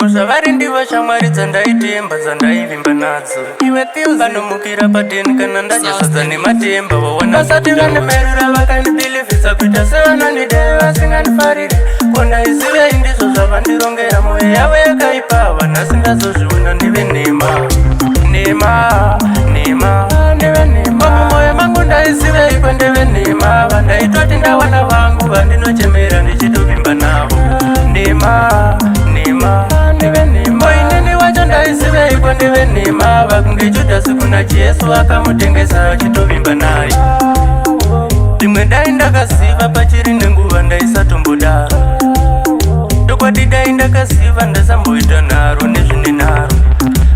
Uzvavari ndivo shamwari dzandaitemba dzandaivimba nadzo. Iwe Thills vanomukira pateni kana ndachazadza nematemba waona vasati vanemerura vakandibhilivhisa kuita sevanondideve vasingandifarire. Kondaizivei ndizvo zvavandirongera mwoyo yavo yakaipava nhasi ndazozviona ndive nhema ndive nhema mumwoyo mangu ndaizivei kwendive nhema vandaitoti ndawana vangu vandinochemera ndichitovimba navo ndive nhema inini wacho ndaizivei kwendive nhema vakunge Judhasi kuna Jesu akamutengesa achitovimba naye. Rimwe dai ndakaziva pachiri nenguva ndaisatomboda dokwadi dai ndakaziva ndasamboita nharo nezvine nharo.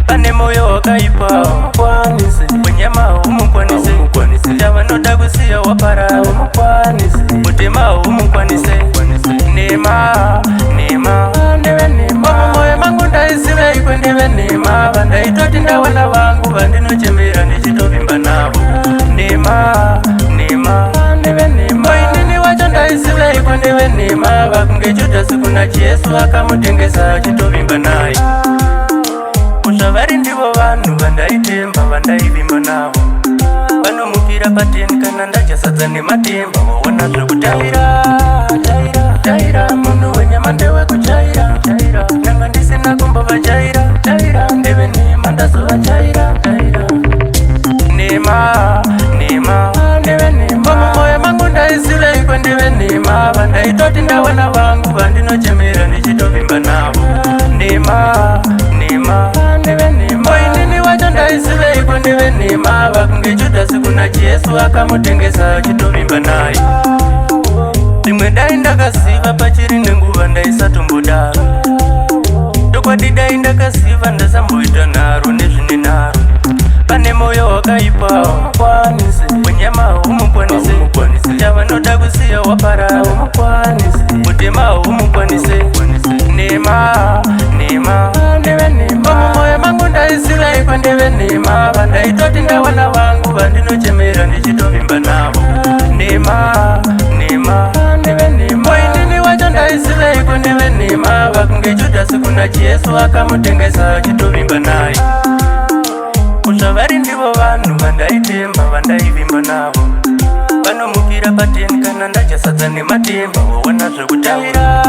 Pane moyo wakaipa umukwanise wenyama umukwanise chavanoda kusiya waparara umukwanise mutema umukwanise nhema ndive nhema mumwoyo mangu ndaizivei kwendive nhema vandaitoti ndawana vangu vandinochemera ndichitovimba navo ndive nhema inini wacho ndaizivei kwendive nhema vakunge Judhasi kuna Jesu akamutengesa achitovimba naye. Uzvavari ndivo vanhu vandaitemba vandaivimba navo vanomukira pateni kana ndachazadza nematemba waona zvekutaira munhu wenyama ndewekuchaira nyanga ndisina kumbovachaira ndive nhema ndazovachaira nhema ndive nhema mumwoyo mangu ndaizivei kwendive nhema vandaitoti ndawana vangu vandinochemera ndichitovimba navo ndive nhema inini wacho ndaizivei kwendive nhema vakunge Judhasi kuna Jesu akamutengesa achitovimba naye. Rimwe dai ndakaziva pachiri nenguva ndaisatomboda dokwadi dai ndakaziva ndasamboita nharo nezvine nharo. Pane moyo wakaipa umukwanise wenyama umukwanise chavanoda kusiya waparara umukwanise mutema umukwanise nhema ndive nhema mumwoyo mangu ndaizivei kwendive nhema vandaitoti ndawana vangu vandinochemera ndichitovimba navo ndive nhema inini wacho ndaizivei kwendive nhema vakunge Judhasi kuna Jesu akamutengesa achitovimba naye. Uzvavari ndivo vanhu vandaitemba vandaivimba navo vanomukira pateni kana ndachazadza nematemba waona zvekutaira